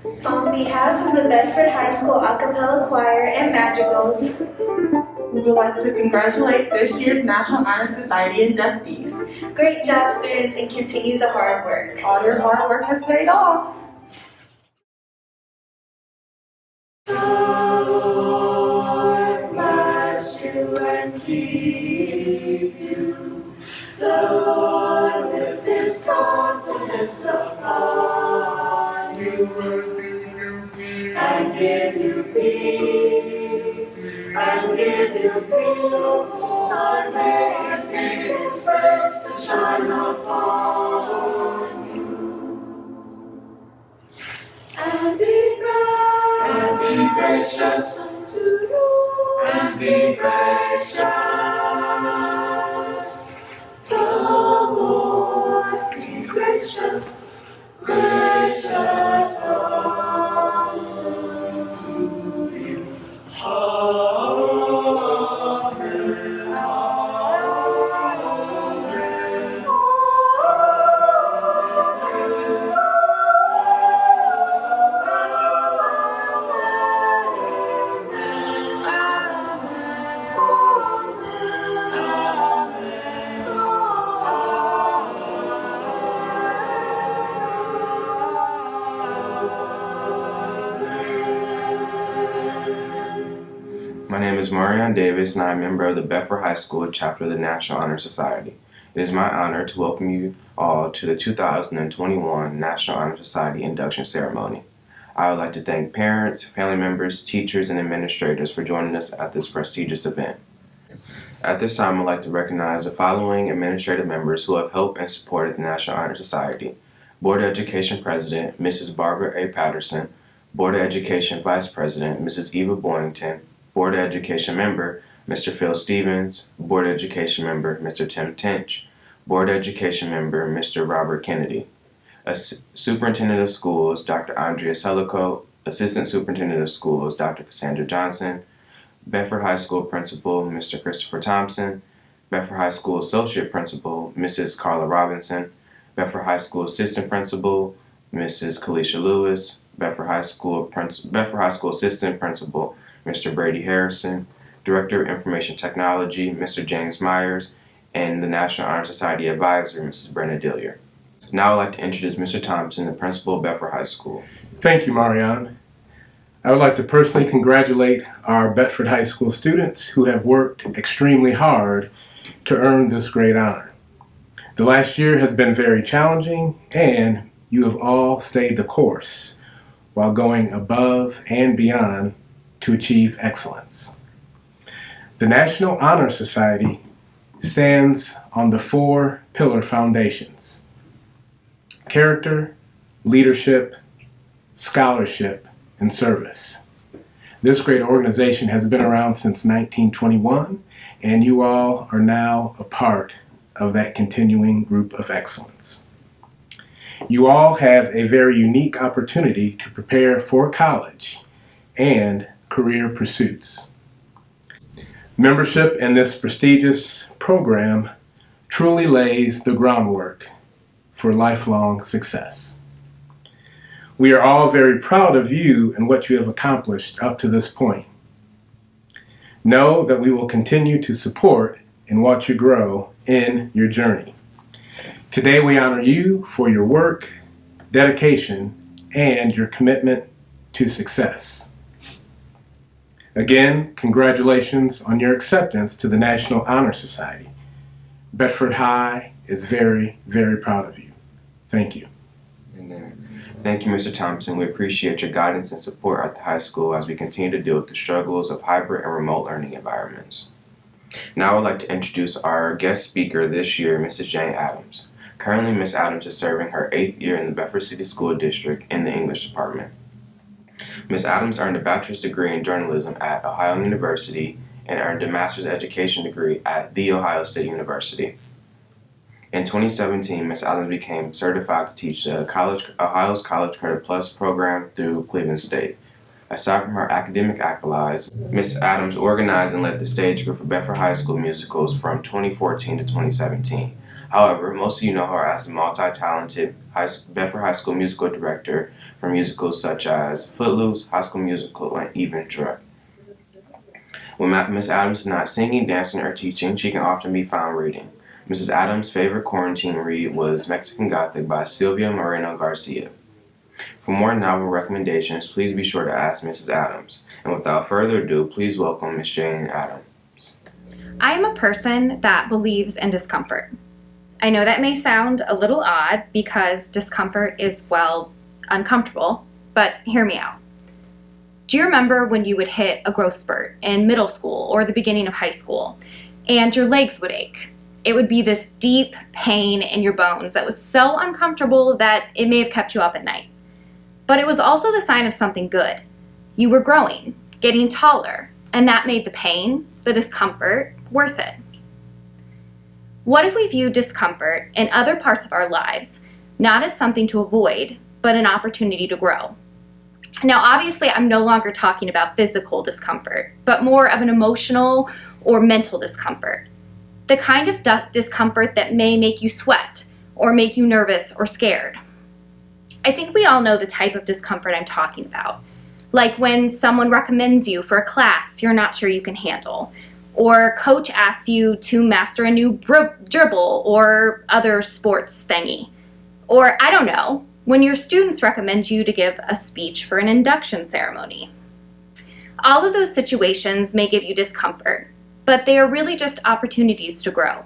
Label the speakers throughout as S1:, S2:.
S1: On behalf of the Bedford High School A Cappella Choir and Madrigals,
S2: we would like to congratulate this year's National Honor Society inductees.
S1: Great job, students, and continue the hard work.
S2: All your hard work has paid off.
S3: The Lord bless you and keep you. The Lord lift his countenance upon you and give you peace. And give you peace. And make his face to shine upon you. And be gracious unto you, and be gracious. The Lord be gracious, gracious unto you. Amen.
S4: My name is Marion Davis, and I am a member of the Bedford High School Chapter of the National Honor Society. It is my honor to welcome you all to the 2021 National Honor Society Induction Ceremony. I would like to thank parents, family members, teachers, and administrators for joining us at this prestigious event. At this time, I'd like to recognize the following administrative members who have helped and supported the National Honor Society. Board of Education President, Mrs. Barbara A. Patterson. Board of Education Vice President, Mrs. Eva Boyington. Board of Education Member, Mr. Phil Stevens. Board of Education Member, Mr. Tim Tench. Board of Education Member, Mr. Robert Kennedy. Superintendent of Schools, Dr. Andrea Celico. Assistant Superintendent of Schools, Dr. Cassandra Johnson. Bedford High School Principal, Mr. Christopher Thompson. Bedford High School Associate Principal, Mrs. Carla Robinson. Bedford High School Assistant Principal, Mrs. Kalisha Lewis. Bedford High School Assistant Principal, Mr. Brady Harrison, Director of Information Technology, Mr. James Myers, and the National Honor Society Advisor, Mrs. Brenna Dillier. Now I'd like to introduce Mr. Thompson, the Principal of Bedford High School.
S5: Thank you, Marion. I would like to personally congratulate our Bedford High School students who have worked extremely hard to earn this great honor. The last year has been very challenging, and you have all stayed the course while going above and beyond to achieve excellence. The National Honor Society stands on the 4 pillar foundations: character, leadership, scholarship, and service. This great organization has been around since 1921, and you all are now a part of that continuing group of excellence. You all have a very unique opportunity to prepare for college and career pursuits. Membership in this prestigious program truly lays the groundwork for lifelong success. We are all very proud of you and what you have accomplished up to this point. Know that we will continue to support and watch you grow in your journey. Today we honor you for your work, dedication, and your commitment to success. Again, congratulations on your acceptance to the National Honor Society. Bedford High is very, very proud of you. Thank you.
S4: Thank you, Mr. Thompson. We appreciate your guidance and support at the high school as we continue to deal with the struggles of hybrid and remote learning environments. Now I would like to introduce our guest speaker this year, Mrs. Jane Adams. Currently, Ms. Adams is serving her 8th year in the Bedford City School District in the English Department. Ms. Adams earned a bachelor's degree in journalism at Ohio University and earned a master's education degree at The Ohio State University. In 2017, Ms. Adams became certified to teach the Ohio's College Credit Plus program through Cleveland State. Aside from her academic accolades, Ms. Adams organized and led the stage group for Bedford High School musicals from 2014 to 2017. However, most of you know her as the multi-talented Bedford High School musical director for musicals such as Footloose, High School Musical, and even Drake. When Miss Adams is not singing, dancing, or teaching, she can often be found reading. Mrs. Adams' favorite quarantine read was Mexican Gothic by Silvia Moreno Garcia. For more novel recommendations, please be sure to ask Mrs. Adams. And without further ado, please welcome Miss Jane Adams.
S6: I am a person that believes in discomfort. I know that may sound a little odd because discomfort is, well, uncomfortable, but hear me out. Do you remember when you would hit a growth spurt in middle school or the beginning of high school and your legs would ache? It would be this deep pain in your bones that was so uncomfortable that it may have kept you up at night. But it was also the sign of something good. You were growing, getting taller, and that made the pain, the discomfort, worth it. What if we view discomfort in other parts of our lives not as something to avoid, but an opportunity to grow? Now, obviously, I'm no longer talking about physical discomfort, but more of an emotional or mental discomfort. The kind of discomfort that may make you sweat or make you nervous or scared. I think we all know the type of discomfort I'm talking about. Like when someone recommends you for a class you're not sure you can handle, or coach asks you to master a new dribble or other sports thingy. Or, I don't know, when your students recommend you to give a speech for an induction ceremony. All of those situations may give you discomfort, but they are really just opportunities to grow.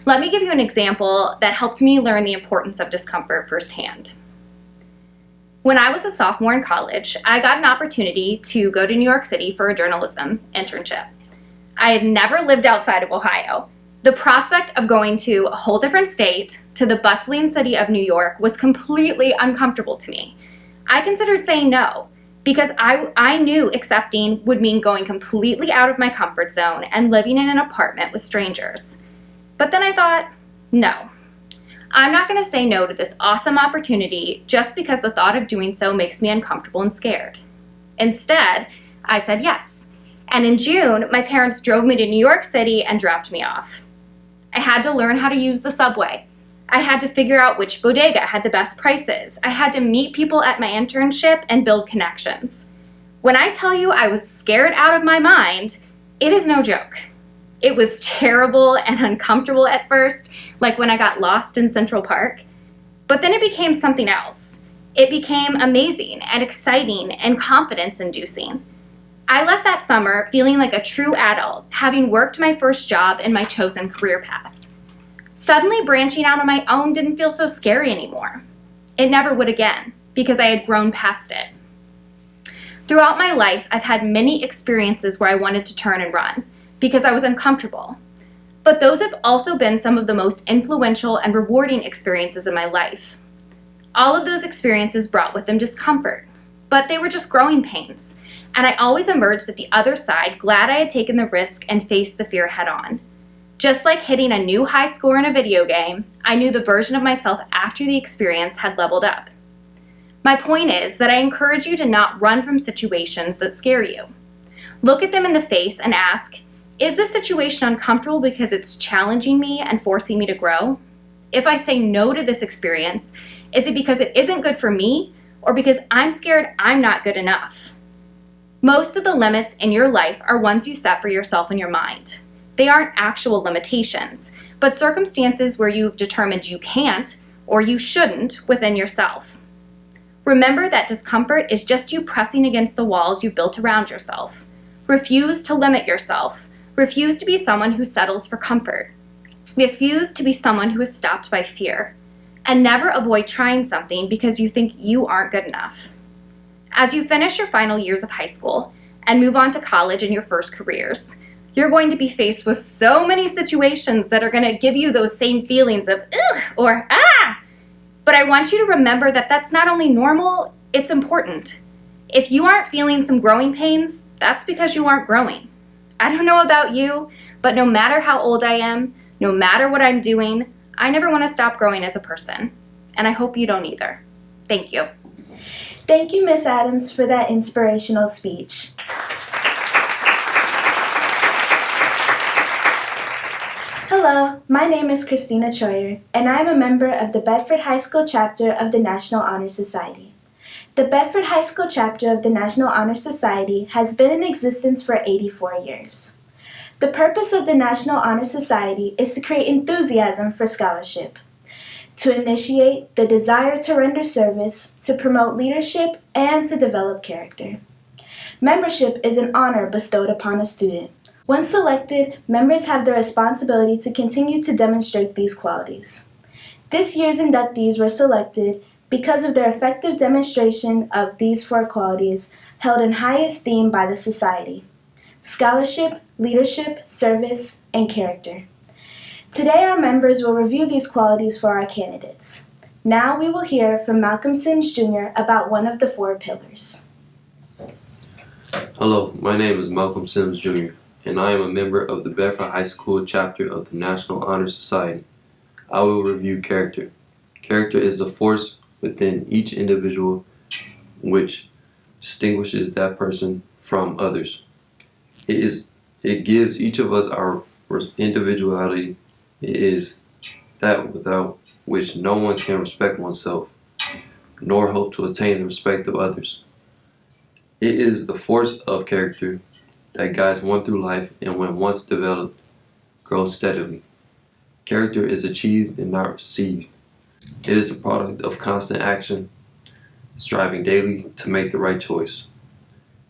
S6: Let me give you an example that helped me learn the importance of discomfort firsthand. When I was a sophomore in college, I got an opportunity to go to New York City for a journalism internship. I had never lived outside of Ohio. The prospect of going to a whole different state, to the bustling city of New York, was completely uncomfortable to me. I considered saying no, because I knew accepting would mean going completely out of my comfort zone and living in an apartment with strangers. But then I thought, no. I'm not going to say no to this awesome opportunity just because the thought of doing so makes me uncomfortable and scared. Instead, I said yes. And in June, my parents drove me to New York City and dropped me off. I had to learn how to use the subway. I had to figure out which bodega had the best prices. I had to meet people at my internship and build connections. When I tell you I was scared out of my mind, it is no joke. It was terrible and uncomfortable at first, like when I got lost in Central Park. But then it became something else. It became amazing and exciting and confidence-inducing. I left that summer feeling like a true adult, having worked my first job in my chosen career path. Suddenly, branching out on my own didn't feel so scary anymore. It never would again, because I had grown past it. Throughout my life, I've had many experiences where I wanted to turn and run, because I was uncomfortable. But those have also been some of the most influential and rewarding experiences in my life. All of those experiences brought with them discomfort, but they were just growing pains. And I always emerged at the other side glad I had taken the risk and faced the fear head on. Just like hitting a new high score in a video game, I knew the version of myself after the experience had leveled up. My point is that I encourage you to not run from situations that scare you. Look at them in the face and ask, is this situation uncomfortable because it's challenging me and forcing me to grow? If I say no to this experience, is it because it isn't good for me or because I'm scared I'm not good enough? Most of the limits in your life are ones you set for yourself in your mind. They aren't actual limitations, but circumstances where you've determined you can't or you shouldn't within yourself. Remember that discomfort is just you pressing against the walls you built around yourself. Refuse to limit yourself. Refuse to be someone who settles for comfort. Refuse to be someone who is stopped by fear. And never avoid trying something because you think you aren't good enough. As you finish your final years of high school and move on to college and your first careers, you're going to be faced with so many situations that are going to give you those same feelings of ugh or ah. But I want you to remember that that's not only normal, it's important. If you aren't feeling some growing pains, that's because you aren't growing. I don't know about you, but no matter how old I am, no matter what I'm doing, I never want to stop growing as a person. And I hope you don't either. Thank you.
S1: Thank you, Miss Adams, for that inspirational speech. Hello, Hello, my name is Christina Troyer, and I am a member of the Bedford High School chapter of the National Honor Society. The Bedford High School chapter of the National Honor Society has been in existence for 84 years. The purpose of the National Honor Society is to create enthusiasm for scholarship, to initiate the desire to render service, to promote leadership, and to develop character. Membership is an honor bestowed upon a student. Once selected, members have the responsibility to continue to demonstrate these qualities. This year's inductees were selected because of their effective demonstration of these 4 qualities held in high esteem by the Society: scholarship, leadership, service, and character. Today our members will review these qualities for our candidates. Now we will hear from Malcolm Sims Jr. about one of the 4 pillars.
S7: Hello, my name is Malcolm Sims Jr., and I am a member of the Bedford High School chapter of the National Honor Society. I will review character. Character is the force within each individual which distinguishes that person from others. It gives each of us our individuality. It is that without which no one can respect oneself, nor hope to attain the respect of others. It is the force of character that guides one through life, and when once developed, grows steadily. Character is achieved and not received. It is the product of constant action, striving daily to make the right choice.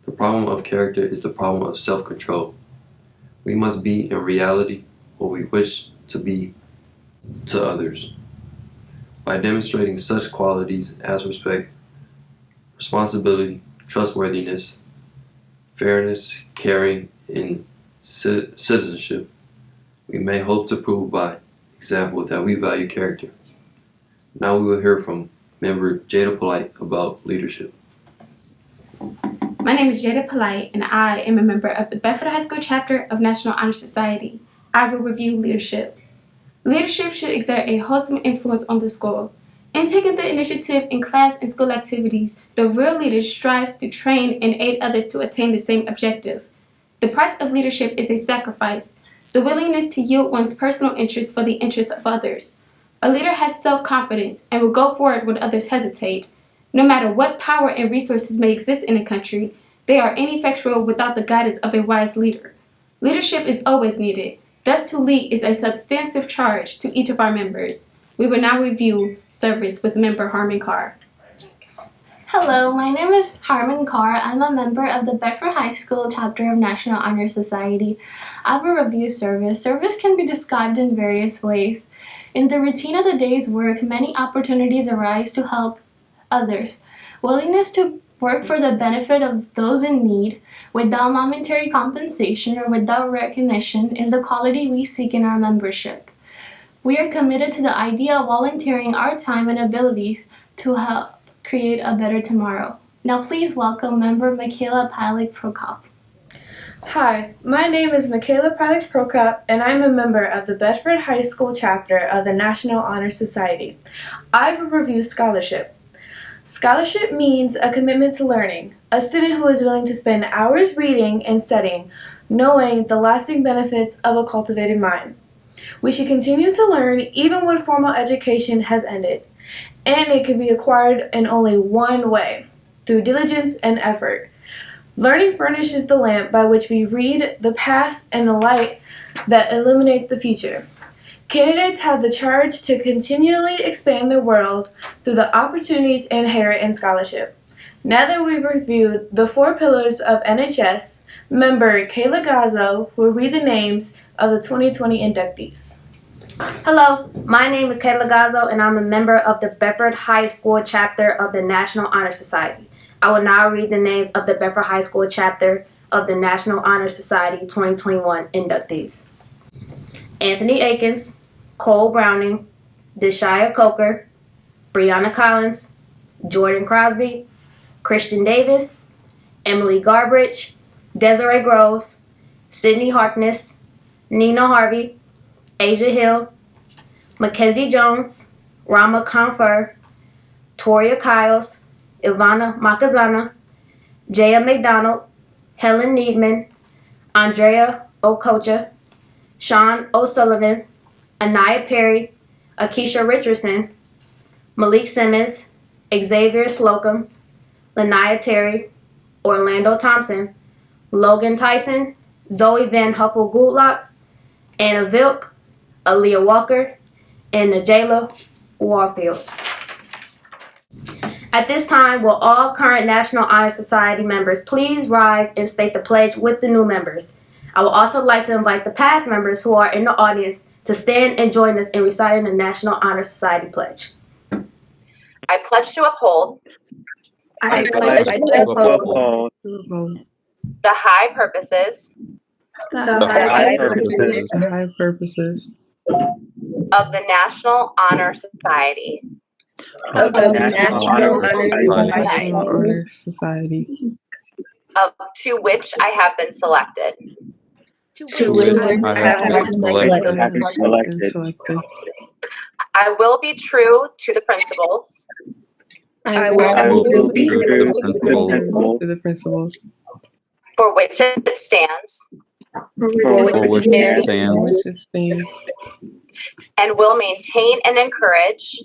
S7: The problem of character is the problem of self-control. We must be in reality what we wish to be to others. By demonstrating such qualities as respect, responsibility, trustworthiness, fairness, caring, and citizenship, we may hope to prove by example that we value character. Now we will hear from member Jada Polite about leadership.
S8: My name is Jada Polite, and I am a member of the Bedford High School chapter of National Honor Society. I will review leadership. Leadership should exert a wholesome influence on the school. In taking the initiative in class and school activities, the real leader strives to train and aid others to attain the same objective. The price of leadership is a sacrifice, the willingness to yield one's personal interests for the interests of others. A leader has self-confidence and will go forward when others hesitate. No matter what power and resources may exist in a country, they are ineffectual without the guidance of a wise leader. Leadership is always needed. Thus, to lead is a substantive charge to each of our members. We will now review service with member Harmon Carr.
S9: Hello, my name is Harmon Carr. I'm a member of the Bedford High School chapter of National Honor Society. I will review service. Service can be described in various ways. In the routine of the day's work, many opportunities arise to help others. Willingness to work for the benefit of those in need, without monetary compensation or without recognition, is the quality we seek in our membership. We are committed to the idea of volunteering our time and abilities to help create a better tomorrow. Now please welcome member Michaela Pilik-Prokop.
S10: Hi, my name is Michaela Pilik-Prokop, and I'm a member of the Bedford High School chapter of the National Honor Society. I will review scholarship. Scholarship means a commitment to learning, a student who is willing to spend hours reading and studying, knowing the lasting benefits of a cultivated mind. We should continue to learn even when formal education has ended, and it can be acquired in only one way, through diligence and effort. Learning furnishes the lamp by which we read the past and the light that illuminates the future. Candidates have the charge to continually expand their world through the opportunities inherent in scholarship. Now that we've reviewed the 4 pillars of NHS, member Kayla Gazzo will read the names of the 2020 inductees.
S11: Hello, my name is Kayla Gazzo, and I'm a member of the Bedford High School chapter of the National Honor Society. I will now read the names of the Bedford High School chapter of the National Honor Society 2021 inductees. Anthony Akins, Cole Browning, Deshia Coker, Brianna Collins, Jordan Crosby, Christian Davis, Emily Garbridge, Desiree Groves, Sydney Harkness, Nina Harvey, Asia Hill, Mackenzie Jones, Rama Confer, Toria Kiles, Ivana Makazana, Jaya McDonald, Helen Needman, Andrea Okocha, Sean O'Sullivan, Anaya Perry, Akeisha Richardson, Malik Simmons, Xavier Slocum, Lanaya Terry, Orlando Thompson, Logan Tyson, Zoe Van Huffel Goodlock, Anna Vilk, Aaliyah Walker, and Najela Warfield. At this time, will all current National Honor Society members please rise and state the pledge with the new members? I would also like to invite the past members who are in the audience to stand and join us in reciting the National Honor Society pledge.
S12: I pledge to uphold
S3: I pledge to uphold
S12: the high purposes
S3: the high purposes
S12: of the National Honor Society,
S3: of the National Honor Society,
S12: to which I have been selected.
S3: to which I have been selected.
S12: I will be true to the principles
S3: I will be true to the principles
S12: for which it stands
S3: for which it stands,
S12: and will maintain and encourage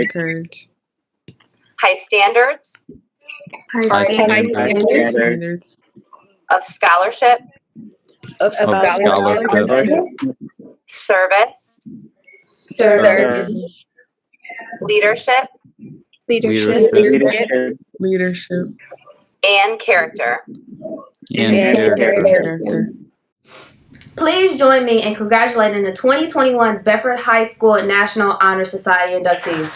S3: encourage
S12: high standards
S3: high standards
S12: of scholarship, service, leadership, and character.
S11: Please join me in congratulating the 2021 Bedford High School National Honor Society inductees.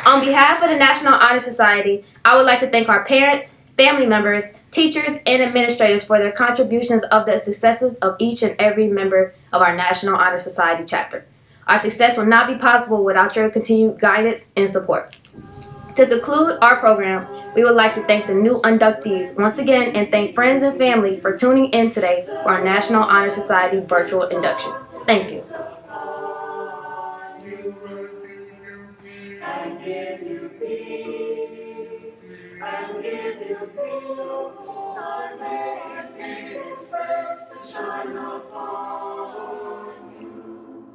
S11: On behalf of the National Honor Society, I would like to thank our parents, family members, teachers, and administrators for their contributions of the successes of each and every member of our National Honor Society chapter. Our success will not be possible without your continued guidance and support. To conclude our program, we would like to thank the new inductees once again and thank friends and family for tuning in today for our National Honor Society virtual induction. Thank you.
S3: And give you peace, and give you peace, and make His face to shine upon you.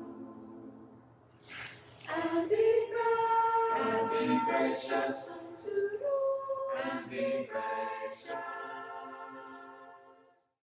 S3: And be gracious unto you, and be gracious.